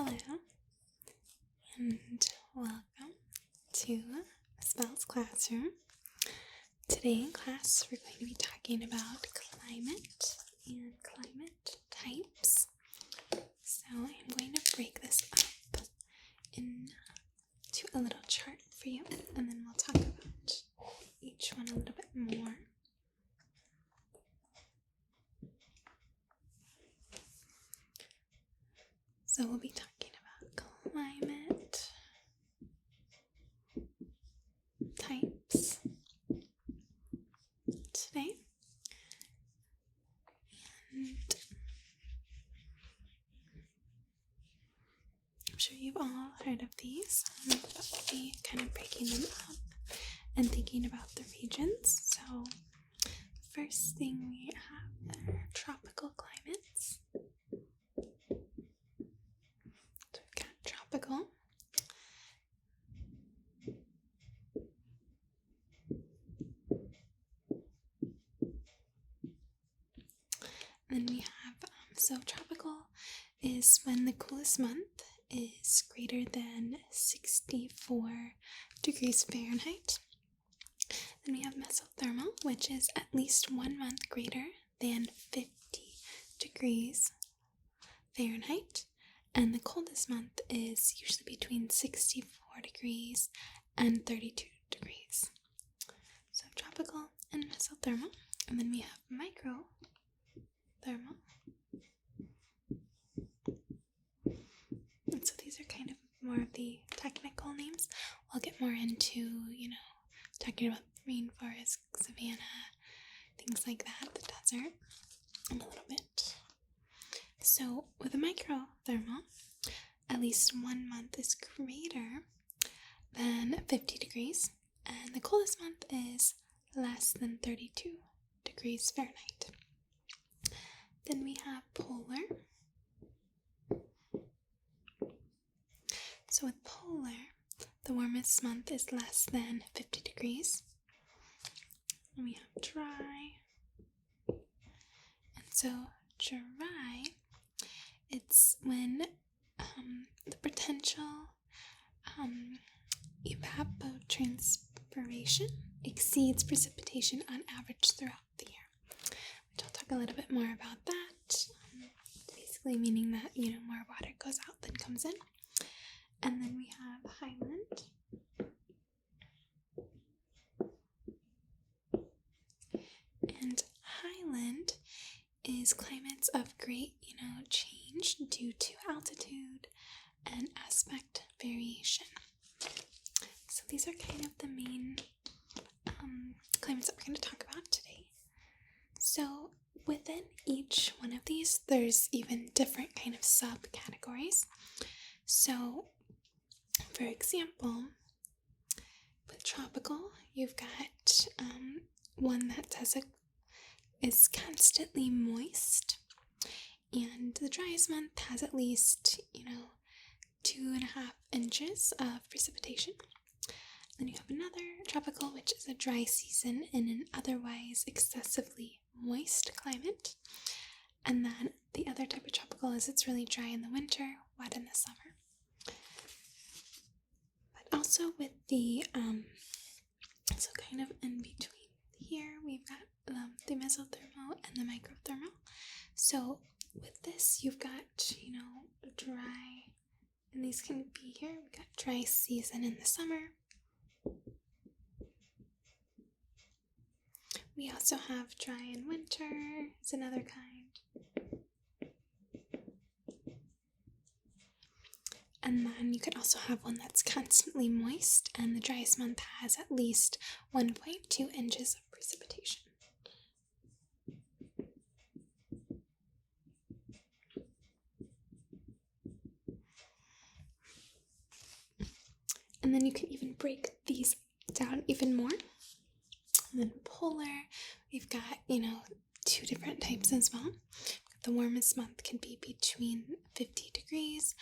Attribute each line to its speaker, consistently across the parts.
Speaker 1: Hello, and welcome to Spell's Classroom. Today in class, we're going to be talking about climate and climate types. So I'm going to break this up into a little chart for you, and then we'll talk about each one a little bit more. So we'll be talking about climate types today. And I'm sure you've all heard of these, but we'll be kind of breaking them up and thinking about the regions. So the first thing we have are tropical climates. So we've got tropical. Then we have, so tropical is when the coolest month is greater than 64 degrees Fahrenheit. Then we have mesothermal, which is at least 1 month greater than 50 degrees Fahrenheit. And the coldest month is usually between 64 degrees and 32 degrees. So tropical and mesothermal. And then we have microthermal. And so these are kind of more of the technical names. We'll get more into, talking about rainforest, savanna, things like that, the desert, in a little bit. So with a microthermal, at least 1 month is greater than 50 degrees, and the coldest month is less than 32 degrees Fahrenheit. Then we have polar. So with polar, the warmest month is less than 50 degrees. And we have dry. And so dry, it's when the potential evapotranspiration exceeds precipitation on average throughout the year. Which I'll talk a little bit more about that. Basically meaning that, more water goes out than comes in. And then we have highland. And highland is climates of great, change due to altitude and aspect variation. So these are kind of the main climates that we're going to talk about today. So within each one of these, there's even different kind of subcategories. So for example, with tropical, you've got one that is constantly moist, and the driest month has at least 2.5 inches of precipitation. Then you have another tropical, which is a dry season in an otherwise excessively moist climate. And then the other type of tropical is it's really dry in the winter, wet in the summer. But also with the, so kind of in between here, we've got the mesothermal and the microthermal. So with this, you've got, dry, and these can be here. We've got dry season in the summer. We also have dry in winter, is another kind. And then you could also have one that's constantly moist, and the driest month has at least 1.2 inches of precipitation. And then you can even break these down even more. And then polar, we've got, 2 different types as well. The warmest month can be between 50 degrees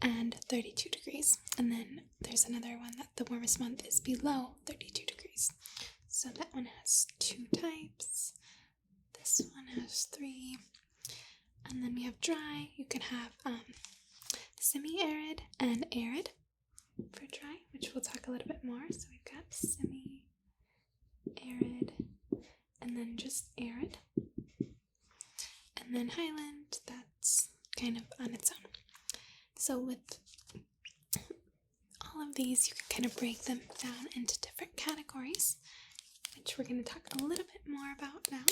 Speaker 1: and 32 degrees. And then there's another one that the warmest month is below 32 degrees. So that one has 2 types. This one has 3. And then we have dry. You can have semi-arid and arid for dry, which we'll talk a little bit more. So we've got semi-arid and then just arid. And then highland, that's kind of on its own. So with all of these, you can kind of break them down into different categories, which we're going to talk a little bit more about now.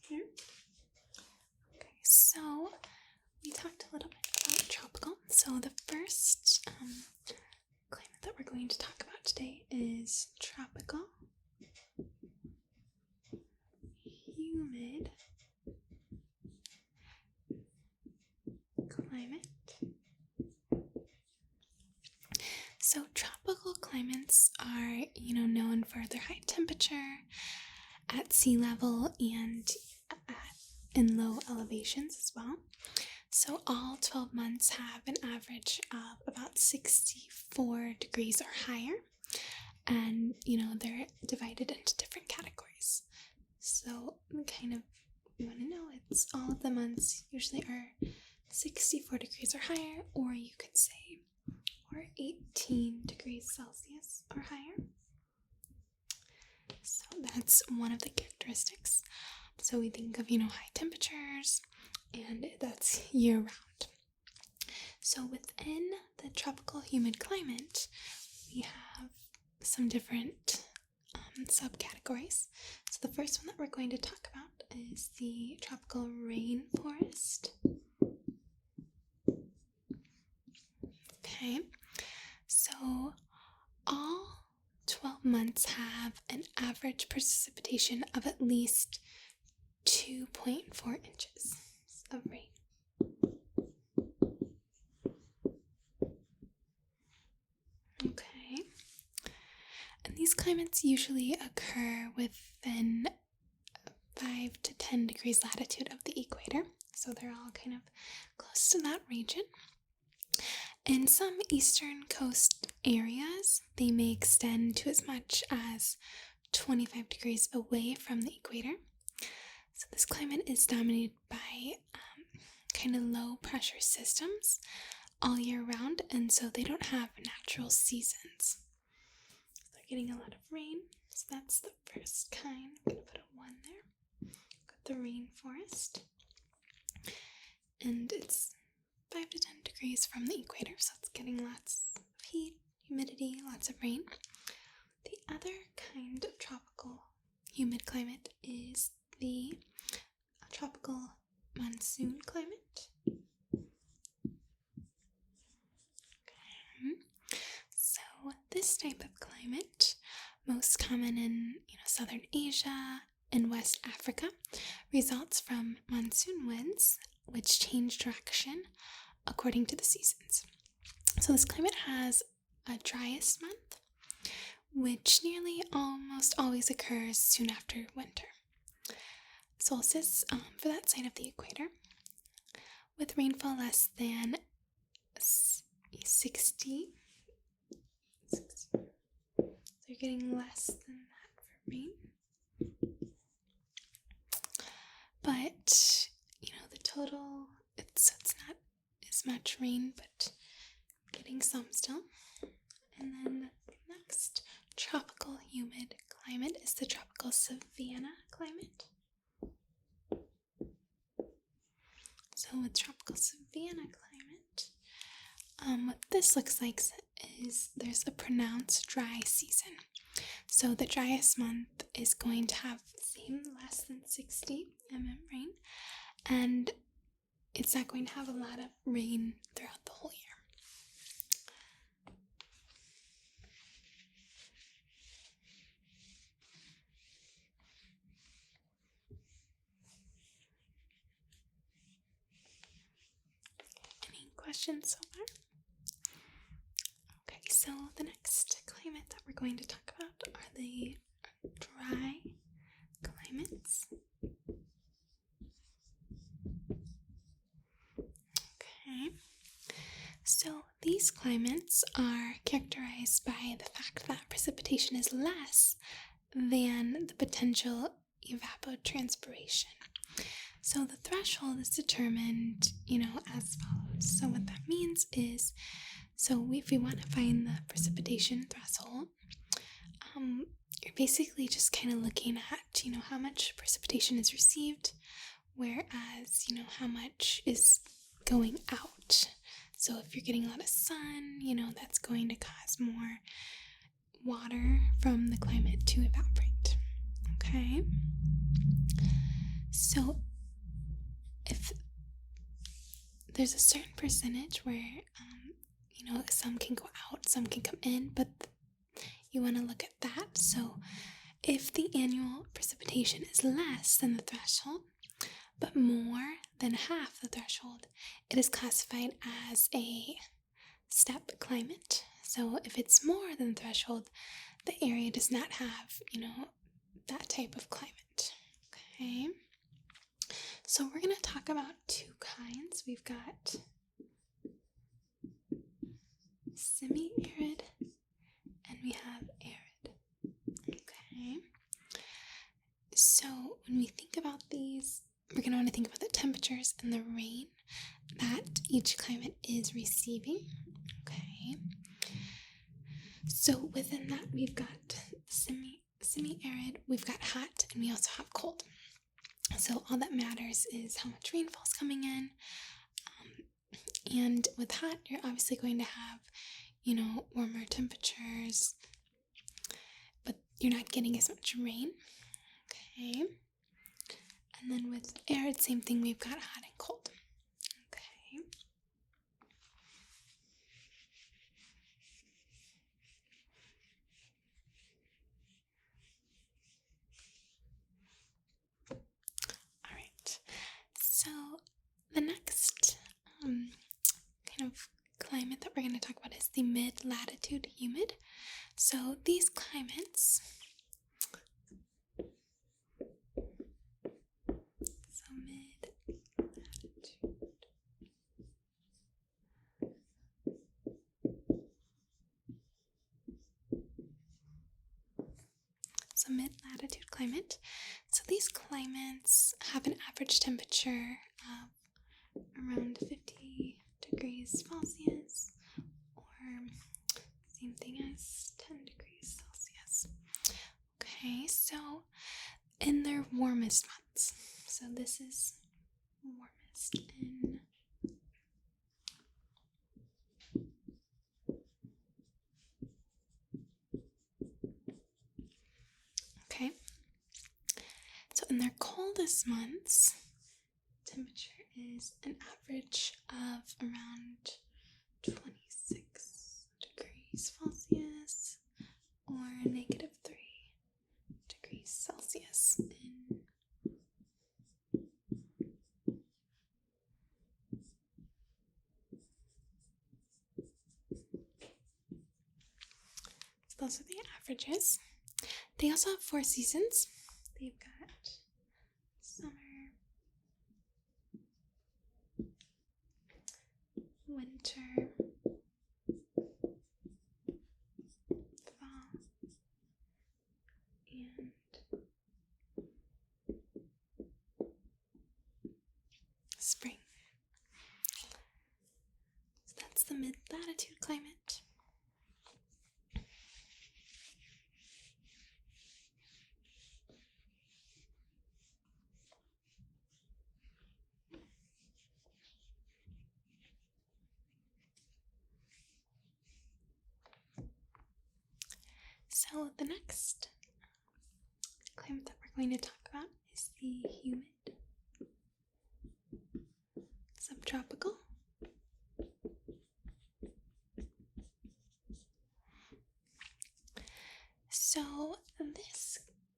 Speaker 1: Here. Okay, so we talked a little bit about tropical. So the first climate that we're going to talk about today is tropical humid climate. So tropical climates are, known for their high temperature at sea level and in low elevations as well. So all 12 months have an average of about 64 degrees or higher. And, they're divided into different categories. So you want to know it's all of the months usually are 64 degrees or higher, or you could say, or 18 degrees Celsius or higher. So that's one of the characteristics. So we think of, high temperatures, and that's year-round. So within the tropical humid climate, we have some different subcategories. So the first one that we're going to talk about is the tropical rainforest. Okay, so all 12 months have an average precipitation of at least 2.4 inches of rain. Okay, and these climates usually occur within 5 to 10 degrees latitude of the equator, so they're all kind of close to that region. In some eastern coast areas, they may extend to as much as 25 degrees away from the equator. So this climate is dominated by kind of low pressure systems all year round, and so they don't have natural seasons. So they're getting a lot of rain, so that's the first kind. I'm going to put a 1 there. Got the rainforest. And it's 5 to 10 degrees from the equator, so it's getting lots of heat, humidity, lots of rain. The other kind of tropical humid climate is the tropical monsoon climate. Okay. So this type of climate, most common in southern Asia and West Africa, results from monsoon winds which change direction according to the seasons. So this climate has a driest month, which nearly almost always occurs soon after winter solstice for that side of the equator, with rainfall less than 60. So you're getting less than that for rain. But, the total, it's not as much rain, but getting some still. And then the next tropical humid climate is the tropical savanna climate. So with tropical savanna climate, what this looks like is there's a pronounced dry season. So the driest month is going to have less than 60 rain, and it's not going to have a lot of rain throughout the whole year. Any questions so far? Okay, so the next climate that we're going to talk about are the dry climates. Okay, So these climates are characterized by the fact that precipitation is less than the potential evapotranspiration. So the threshold is determined, as follows. So what that means is, if we want to find the precipitation threshold, you're basically just kind of looking at, how much precipitation is received, whereas, how much is going out. So if you're getting a lot of sun, that's going to cause more water from the climate to evaporate. Okay? So if there's a certain percentage where, some can go out, some can come in, but you want to look at that. So if the annual precipitation is less than the threshold, but more than half the threshold, it is classified as a steppe climate. So if it's more than the threshold, the area does not have, that type of climate. Okay. So we're going to talk about two kinds. We've got semi-arid and we have arid. Okay. So when we think about these, we're going to want to think about the temperatures and the rain that each climate is receiving. Okay. So within that, we've got semi-arid, we've got hot, and we also have cold. So all that matters is how much rainfall is coming in. And with hot, you're obviously going to have, warmer temperatures, but you're not getting as much rain. Okay. And then with arid, same thing, we've got hot and cold. Okay. All right. So the next kind of climate that we're going to talk about is the mid-latitude humid. So these climates, mid-latitude climate. So these climates have an average temperature of around 50 degrees Celsius, or same thing as 10 degrees Celsius. Okay, so in their warmest months, so this is warmest in okay. So in their coldest months, temperature is an average of around 26 degrees Celsius or -3 degrees Celsius. So those are the averages. They also have 4 seasons. They've got summer, winter, fall, and spring. So that's the mid-latitude climate. So the next climate that we're going to talk about is the humid subtropical. So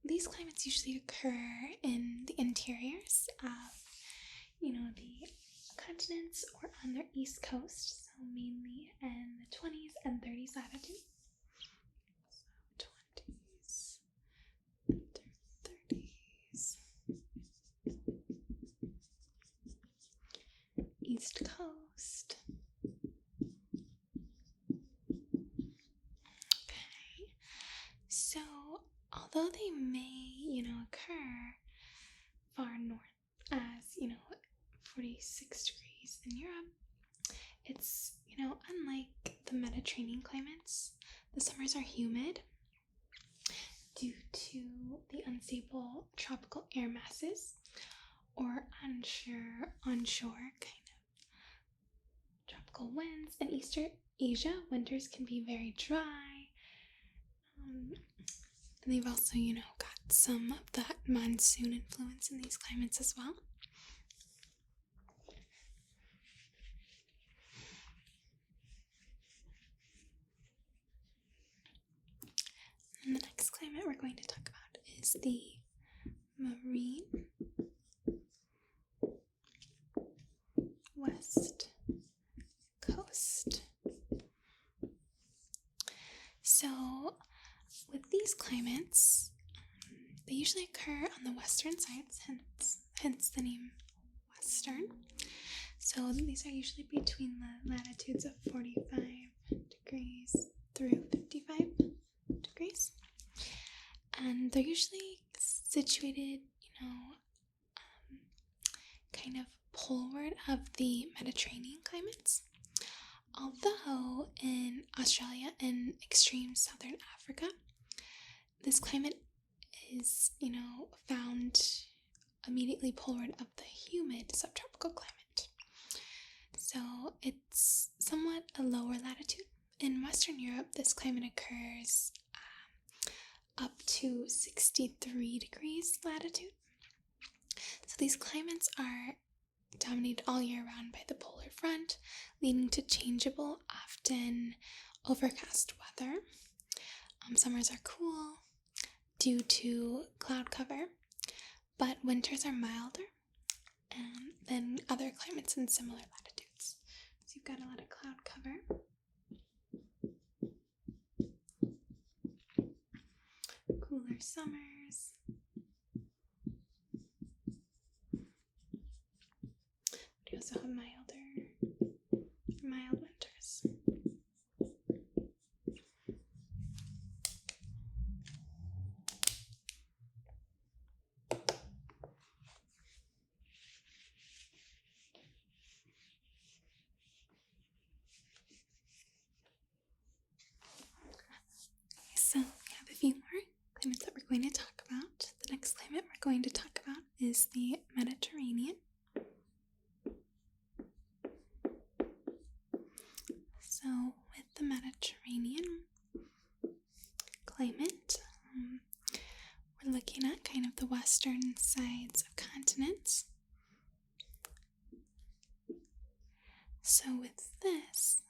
Speaker 1: these climates usually occur in the interiors of, the continents or on their east coast, so mainly in the 20s and 30s latitude. So 20s through 30s. East coast. although they may, occur far north as, 46 degrees in Europe, it's, unlike the Mediterranean climates, the summers are humid due to the unstable tropical air masses or onshore kind of tropical winds. In Eastern Asia, winters can be very dry. And they've also, got some of that monsoon influence in these climates as well. And the next climate we're going to talk about is the marine west coast. So with these climates, they usually occur on the western sides, hence the name western. So these are usually between the latitudes of 45 degrees through 55 degrees. And they're usually situated, kind of poleward of the Mediterranean climates. Although in Australia and extreme southern Africa, this climate is, found immediately poleward of the humid subtropical climate. So it's somewhat a lower latitude. In Western Europe, this climate occurs up to 63 degrees latitude. So these climates are dominated all year round by the polar front, leading to changeable, often overcast weather. Summers are cool due to cloud cover, but winters are milder than other climates in similar latitudes. So you've got a lot of cloud cover. Cooler summers. We also have mild winters. So we have a few more climates that we're going to talk about. The next climate we're going to talk about is the Mediterranean. So with the Mediterranean climate, we're looking at kind of the western sides of continents. So with this,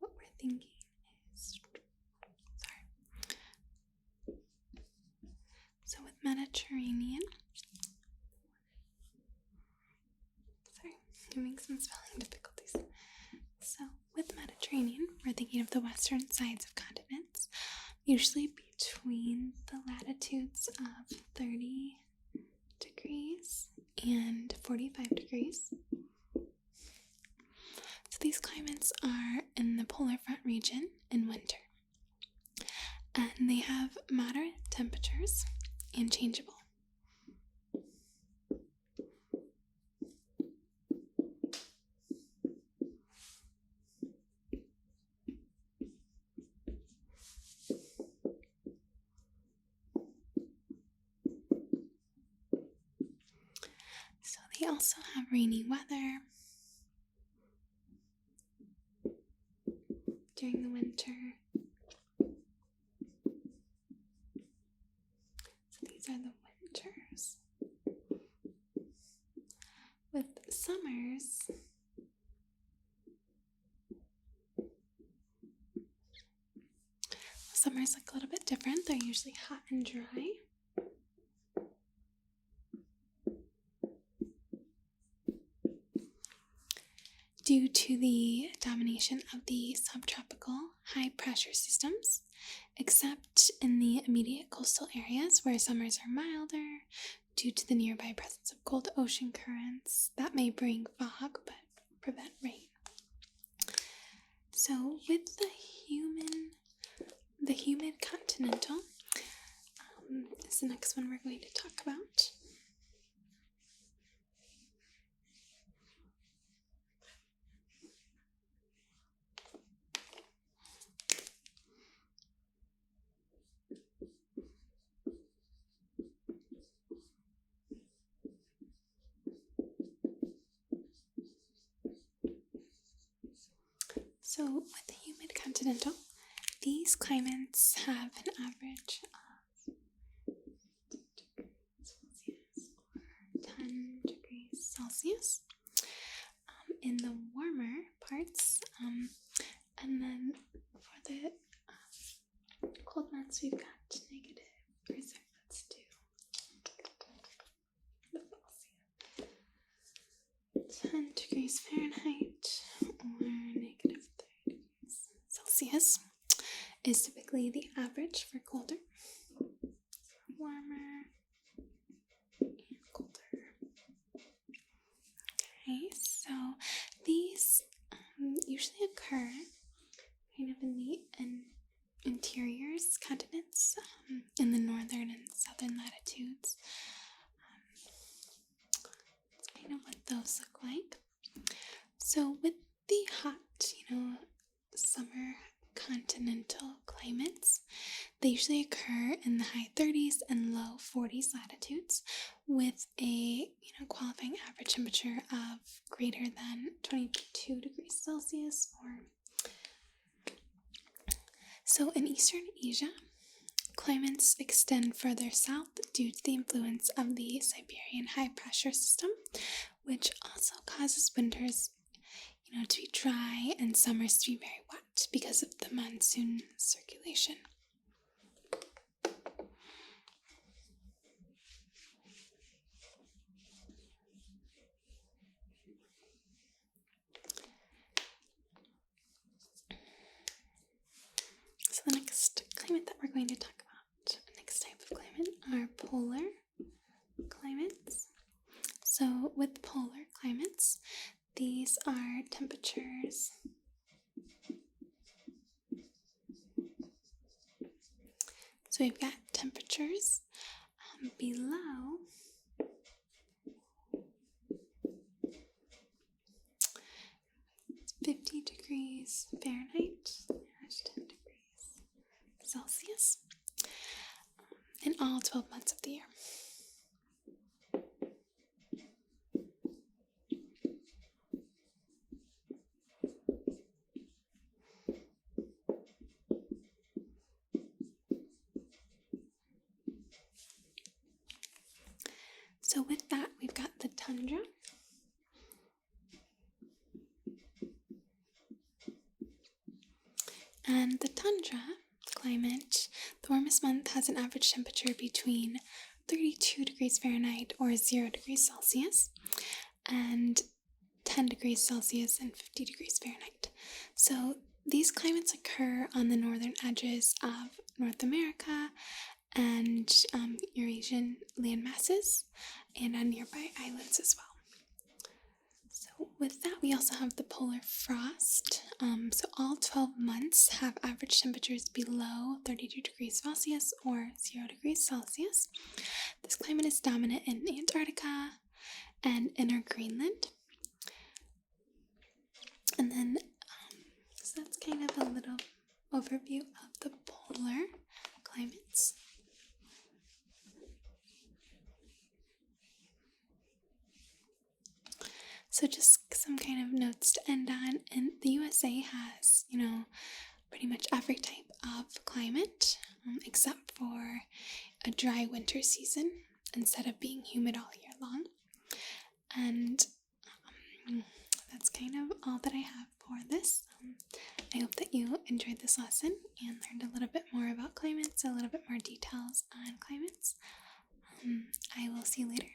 Speaker 1: what we're thinking is, so with Mediterranean, having some spelling difficulties. So with Mediterranean, we're thinking of the western sides of continents, usually between the latitudes of 30 degrees and 45 degrees. So these climates are in the polar front region in winter, and they have moderate temperatures and changeable. So they also have rainy weather during the winter. So these are the winters. With summers, summers look a little bit different. They're usually hot and dry. Due to the domination of the subtropical high pressure systems, except in the immediate coastal areas where summers are milder due to the nearby presence of cold ocean currents that may bring fog but prevent rain. So with the the humid continental is the next one we're going to talk about. So with the humid continental, these climates have an average of 10 degrees Celsius in the warmer parts, and then for the cold months we've got negative, or sorry, let's do the Celsius. 10 degrees Fahrenheit or negative 30 degrees Celsius is typically the average for colder, warmer, and colder. Okay, so these usually occur kind of in the interiors, continents, in the northern and southern latitudes. That's kind of what those look like. So with the hot, summer continental climates, they usually occur in the high 30s and low 40s latitudes with a qualifying average temperature of greater than 22 degrees Celsius. So in Eastern Asia, climates extend further south due to the influence of the Siberian high pressure system, which also causes winters to be dry and summers to be very wet because of the monsoon circulation. So the next climate that we're going to talk about, next type of climate, are polar climates. So with polar climates, these are temperatures so we've got temperatures below 50 degrees Fahrenheit, 10 degrees Celsius, in all 12 months of the year. So with that, we've got the tundra. And the tundra climate, the warmest month has an average temperature between 32 degrees Fahrenheit or 0 degrees Celsius and 10 degrees Celsius and 50 degrees Fahrenheit. So these climates occur on the northern edges of North America and Eurasian land masses and on nearby islands as well. So with that, we also have the polar frost. So all 12 months have average temperatures below 32 degrees Celsius or 0 degrees Celsius. This climate is dominant in Antarctica and inner Greenland. And then, so that's kind of a little overview of the polar climates. So just some kind of notes to end on. And the USA has, pretty much every type of climate except for a dry winter season instead of being humid all year long. And that's kind of all that I have for this. I hope that you enjoyed this lesson and learned a little bit more about climates, a little bit more details on climates. I will see you later.